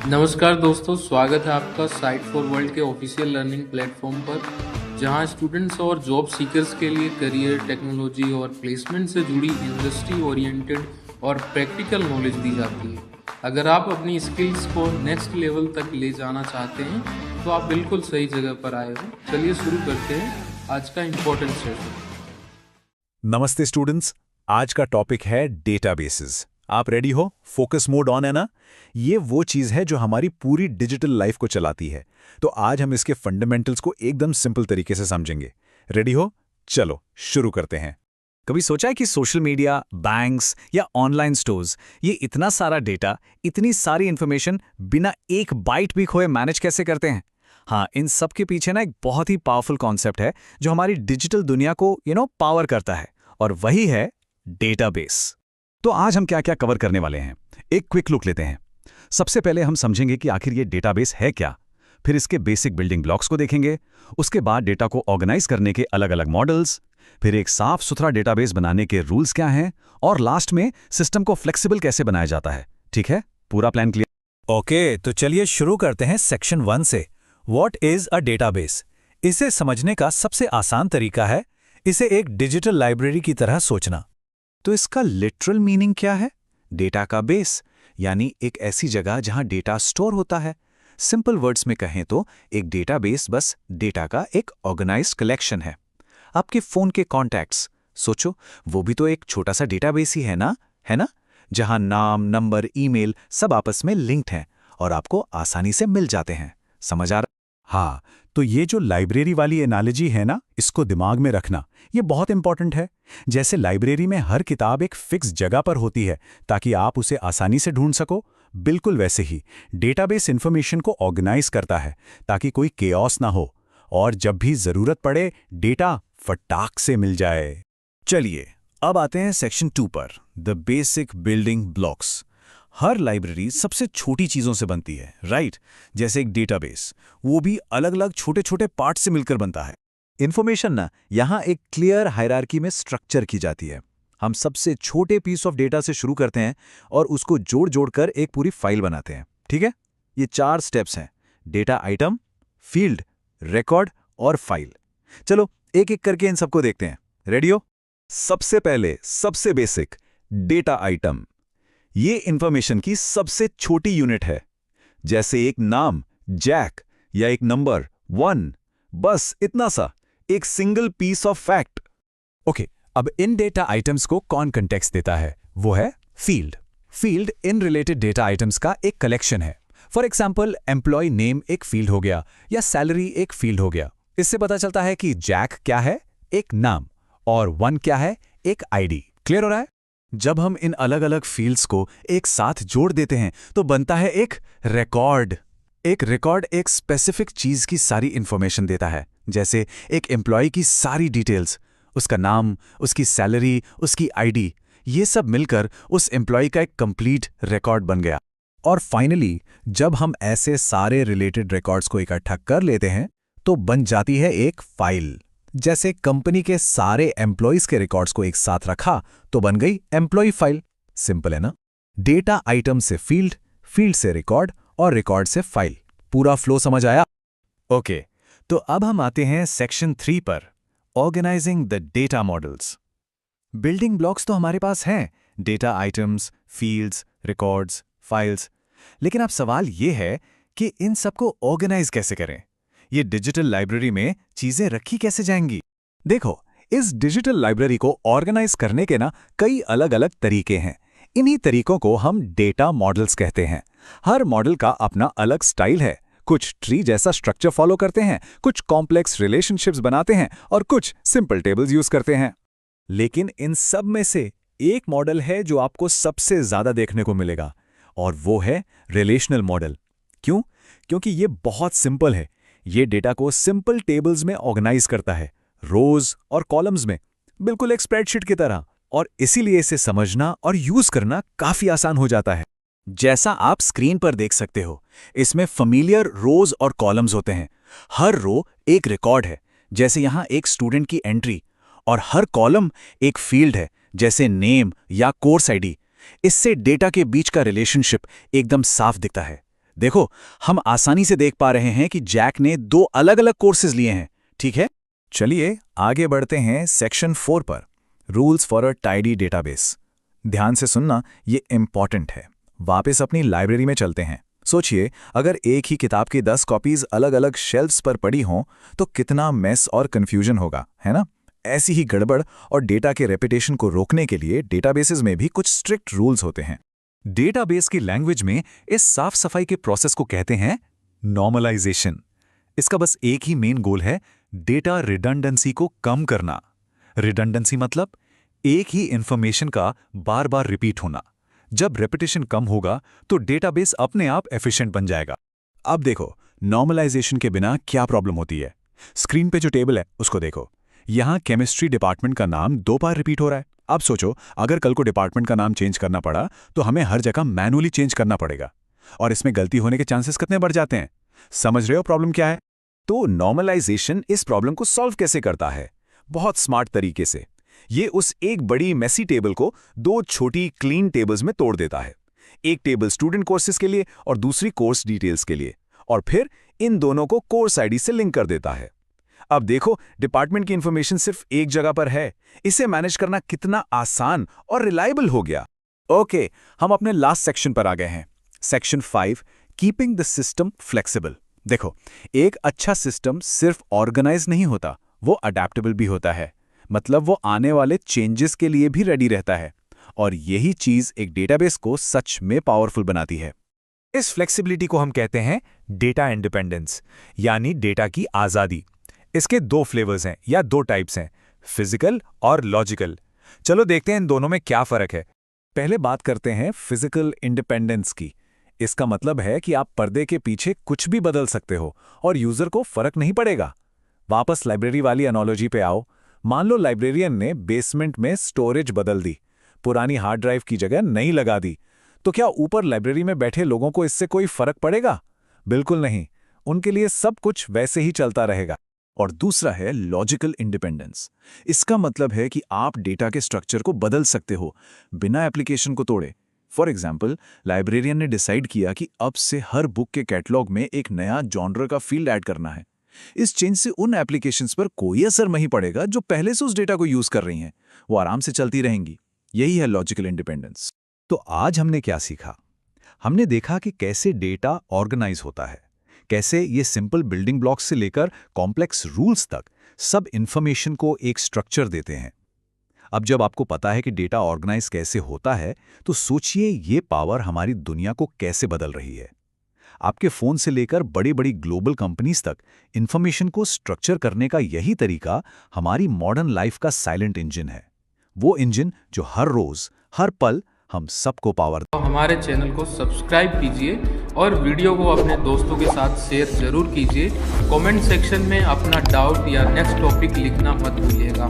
नमस्कार दोस्तों, स्वागत है आपका साइट फॉर वर्ल्ड के ऑफिशियल लर्निंग प्लेटफॉर्म पर, जहां स्टूडेंट्स और जॉब सीकर्स के लिए करियर, टेक्नोलॉजी और प्लेसमेंट से जुड़ी इंडस्ट्री ओरिएंटेड और प्रैक्टिकल नॉलेज दी जाती है। अगर आप अपनी स्किल्स को नेक्स्ट लेवल तक ले जाना चाहते हैं तो आप बिल्कुल सही जगह पर आए हो। चलिए शुरू करते हैं आज का इम्पोर्टेंट सेशन। नमस्ते स्टूडेंट्स, आज का टॉपिक है डेटाबेसेस। आप रेडी हो? फोकस मोड ऑन है ना? ये वो चीज़ है जो हमारी पूरी डिजिटल लाइफ को चलाती है। तो आज हम इसके फंडामेंटल्स को एकदम सिंपल तरीके से समझेंगे। रेडी हो? चलो शुरू करते हैं। कभी सोचा है कि सोशल मीडिया, बैंक्स या ऑनलाइन स्टोर्स, ये इतना सारा डेटा, इतनी सारी इंफॉर्मेशन बिना एक बाइट भी खोए मैनेज कैसे करते हैं? हाँ, इन सब के पीछे ना एक बहुत ही पावरफुल कॉन्सेप्ट है जो हमारी डिजिटल दुनिया को पावर करता है, और वही है डेटाबेस। तो आज हम क्या क्या कवर करने वाले हैं, एक क्विक लुक लेते हैं। सबसे पहले हम समझेंगे कि आखिर ये डेटाबेस है क्या, फिर इसके बेसिक बिल्डिंग ब्लॉक्स को देखेंगे, उसके बाद डेटा को ऑर्गेनाइज करने के अलग अलग मॉडल्स, फिर एक साफ सुथरा डेटाबेस बनाने के रूल्स क्या हैं, और लास्ट में सिस्टम को फ्लेक्सिबल कैसे बनाया जाता है। ठीक है, पूरा प्लान क्लियर? ओके, तो चलिए शुरू करते हैं सेक्शन 1 से। What is a database? इसे समझने का सबसे आसान तरीका है इसे एक डिजिटल लाइब्रेरी की तरह सोचना। तो इसका लिटरल मीनिंग क्या है? डेटा का बेस, यानी एक ऐसी जगह जहां डेटा स्टोर होता है। सिंपल वर्ड्स में कहें तो एक डेटाबेस बस डेटा का एक ऑर्गेनाइज्ड कलेक्शन है। आपके फोन के कॉन्टैक्ट्स सोचो, वो भी तो एक छोटा सा डेटाबेस ही है ना? जहां नाम, नंबर, ईमेल सब आपस में लिंक्ड हैं और आपको आसानी से मिल जाते हैं। समझ आ रहा? हाँ, तो ये जो लाइब्रेरी वाली एनालॉजी है ना, इसको दिमाग में रखना, ये बहुत इंपॉर्टेंट है। जैसे लाइब्रेरी में हर किताब एक फिक्स जगह पर होती है ताकि आप उसे आसानी से ढूंढ सको, बिल्कुल वैसे ही डेटाबेस इंफॉर्मेशन को ऑर्गेनाइज करता है ताकि कोई केओस ना हो और जब भी जरूरत पड़े डेटा फटाक से मिल जाए। चलिए अब आते हैं सेक्शन 2 पर, the basic building blocks. Her library सबसे छोटी चीजों से बनती है, राइट? जैसे एक डेटाबेस, वो भी अलग अलग छोटे छोटे पार्ट से मिलकर बनता है। इन्फॉर्मेशन ना यहाँ एक क्लियर हायरार्की में स्ट्रक्चर की जाती है। हम सबसे छोटे पीस ऑफ डेटा से शुरू करते हैं और उसको जोड़ जोड़कर एक पूरी फाइल बनाते हैं। ठीक है, ये 4 स्टेप्स हैं: डेटा आइटम, फील्ड, रिकॉर्ड और फाइल। चलो एक एक करके इन सबको देखते हैं। रेडी हो? सबसे पहले सबसे बेसिक डेटा आइटम। ये इंफॉर्मेशन की सबसे छोटी यूनिट है, जैसे एक नाम जैक या एक नंबर 1, बस इतना सा, एक single piece of fact. Okay, अब इन डेटा आइटम्स को कौन कंटेक्स्ट देता है? वो है field. Field in related data items का एक कलेक्शन है। फॉर एग्जाम्पल, एम्प्लॉय नेम एक फील्ड हो गया या सैलरी एक फील्ड हो गया। इससे पता चलता है कि जैक क्या है, एक नाम, और 1 क्या है, एक आईडी। क्लियर हो रहा है? जब हम इन अलग अलग फील्ड्स को एक साथ जोड़ देते हैं तो बनता है एक रिकॉर्ड। एक रिकॉर्ड एक स्पेसिफिक चीज की सारी इंफॉर्मेशन देता है, जैसे एक एम्प्लॉय की सारी डिटेल्स, उसका नाम, उसकी सैलरी, उसकी आईडी, ये सब मिलकर उस एम्प्लॉय का एक कंप्लीट रिकॉर्ड बन गया। और फाइनली, जब हम ऐसे सारे रिलेटेड रिकॉर्ड्स को इकट्ठा कर लेते हैं तो बन जाती है एक फाइल। जैसे कंपनी के सारे एम्प्लॉयज के रिकॉर्ड्स को एक साथ रखा तो बन गई एम्प्लॉय फाइल। सिंपल है ना? डेटा आइटम से फील्ड, फील्ड से रिकॉर्ड और रिकॉर्ड से फाइल। पूरा फ्लो समझ आया? ओके, तो अब हम आते हैं सेक्शन 3 पर, organising the data models. Building blocks तो हमारे पास हैं, data items, fields, records, files. लेकिन अब सवाल ये है कि इन सबको ऑर्गेनाइज कैसे करें? ये डिजिटल लाइब्रेरी में चीजें रखी कैसे जाएंगी? देखो, इस डिजिटल लाइब्रेरी को ऑर्गेनाइज करने के ना कई अलग अलग तरीके हैं। इन्हीं तरीकों को हम डेटा मॉडल्स कहते हैं। हर मॉडल का अपना अलग स्टाइल है। कुछ ट्री जैसा स्ट्रक्चर फॉलो करते हैं, कुछ कॉम्प्लेक्स रिलेशनशिप्स बनाते हैं और कुछ सिंपल टेबल्स यूज करते हैं। लेकिन इन सब में से एक मॉडल है जो आपको सबसे ज्यादा देखने को मिलेगा, और वो है रिलेशनल मॉडल। क्यों? क्योंकि ये बहुत सिंपल है। ये डेटा को सिंपल टेबल्स में ऑर्गेनाइज करता है, रोज और कॉलम्स में, बिल्कुल एक स्प्रेडशीट की तरह, और इसीलिए इसे समझना और यूज करना काफी आसान हो जाता है। जैसा आप स्क्रीन पर देख सकते हो, इसमें फैमिलियर रोज और कॉलम्स होते हैं। हर रो एक रिकॉर्ड है, जैसे यहाँ एक स्टूडेंट की एंट्री, और हर कॉलम एक फील्ड है, जैसे नेम या कोर्स आईडी। इससे डेटा के बीच का रिलेशनशिप एकदम साफ दिखता है। देखो, हम आसानी से देख पा रहे हैं कि जैक ने 2 अलग-अलग कोर्सेज लिए हैं, ठीक है? चलिए आगे बढ़ते हैं सेक्शन 4 पर, rules for a tidy database. ध्यान से सुनना, ये इम्पॉर्टेंट है। वापस अपनी लाइब्रेरी में चलते हैं। सोचिए, अगर एक ही किताब की 10 कॉपीज अलग-अलग शेल्फ्स पर पड़ी हों, तो कितना मेस और कन्फ्यूजन होगा, है ना? ऐसी ही गड़बड़ और डेटा के रेपिटेशन को रोकने के लिए डेटाबेसेस में भी कुछ स्ट्रिक्ट रूल्स होते हैं। डेटाबेस की लैंग्वेज में इस साफ सफाई के प्रोसेस को कहते हैं नॉर्मलाइजेशन। इसका बस एक ही मेन गोल है, डेटा रिडंडेंसी को कम करना। रिडंडेंसी मतलब एक ही इंफॉर्मेशन का बार बार रिपीट होना। जब रेपिटेशन कम होगा तो डेटाबेस अपने आप एफिशिएंट बन जाएगा। अब देखो, नॉर्मलाइजेशन के बिना क्या प्रॉब्लम होती है। स्क्रीन पे जो टेबल है उसको देखो। यहां केमिस्ट्री डिपार्टमेंट का नाम 2 बार रिपीट हो रहा है। अब सोचो, अगर कल को डिपार्टमेंट का नाम चेंज करना पड़ा तो हमें हर जगह मैनुअली चेंज करना पड़ेगा, और इसमें गलती होने के चांसेस कितने बढ़ जाते हैं। समझ रहे हो प्रॉब्लम क्या है? तो नॉर्मलाइजेशन इस प्रॉब्लम को सॉल्व कैसे करता है? बहुत स्मार्ट तरीके से। ये उस एक बड़ी मेसी टेबल को 2 छोटी क्लीन टेबल्स में तोड़ देता है। एक टेबल स्टूडेंट कोर्सेज के लिए और दूसरी कोर्स डिटेल्स के लिए, और फिर इन दोनों को कोर्स आईडी से लिंक कर देता है। अब देखो, डिपार्टमेंट की इंफॉर्मेशन सिर्फ एक जगह पर है। इसे मैनेज करना कितना आसान और रिलायबल हो गया। ओके, हम अपने लास्ट सेक्शन पर आ गए हैं। Section 5, keeping the system flexible. देखो, एक अच्छा सिस्टम सिर्फ ऑर्गेनाइज नहीं होता, वो अडेप्टेबल भी होता है। मतलब वो आने वाले चेंजेस के लिए भी रेडी रहता है। और यही चीज एक डेटाबेस को सच में पावरफुल बनाती है। इस फ्लेक्सिबिलिटी को हम कहते हैं डेटा इंडिपेंडेंस, यानी डेटा की आज़ादी। इसके 2 फ्लेवर्स हैं या 2 टाइप्स हैं, फिजिकल और लॉजिकल। चलो देखते हैं इन दोनों में क्या फर्क है। पहले बात करते हैं फिजिकल इंडिपेंडेंस की। इसका मतलब है कि आप पर्दे के पीछे कुछ भी बदल सकते हो और यूजर को फर्क नहीं पड़ेगा। वापस लाइब्रेरी वाली एनालॉजी पे आओ। मान लो लाइब्रेरियन ने बेसमेंट में स्टोरेज बदल दी, पुरानी हार्ड ड्राइव की जगह नई लगा दी, तो क्या ऊपर लाइब्रेरी में बैठे लोगों को इससे कोई फर्क पड़ेगा? बिल्कुल नहीं। उनके लिए सब कुछ वैसे ही चलता रहेगा। और दूसरा है लॉजिकल इंडिपेंडेंस। इसका मतलब है कि आप डेटा के स्ट्रक्चर को बदल सकते हो बिना एप्लीकेशन को तोड़े। फॉर एग्जाम्पल, लाइब्रेरियन ने डिसाइड किया कि अब से हर बुक के कैटलॉग में एक नया जॉनर का फील्ड ऐड करना है। इस चेंज से उन एप्लीकेशंस पर कोई असर नहीं पड़ेगा जो पहले से उस डेटा को यूज कर रही हैं। वो आराम से चलती रहेंगी। यही है लॉजिकल इंडिपेंडेंस। तो आज हमने क्या सीखा? हमने देखा कि कैसे डेटा ऑर्गेनाइज होता है, कैसे ये सिंपल बिल्डिंग ब्लॉक्स से लेकर कॉम्प्लेक्स रूल्स तक सब इंफॉर्मेशन को एक स्ट्रक्चर देते हैं। अब जब आपको पता है कि डेटा ऑर्गेनाइज कैसे होता है, तो सोचिए ये पावर हमारी दुनिया को कैसे बदल रही है। आपके फोन से लेकर बड़ी बड़ी ग्लोबल कंपनीज तक इंफॉर्मेशन को स्ट्रक्चर करने का यही तरीका हमारी मॉडर्न लाइफ का साइलेंट इंजन है। वो इंजन जो हर रोज, हर पल हम सबको पावर। तो हमारे चैनल को सब्सक्राइब कीजिए और वीडियो को अपने दोस्तों के साथ शेयर जरूर कीजिए। कमेंट सेक्शन में अपना डाउट या नेक्स्ट टॉपिक लिखना मत भूलिएगा।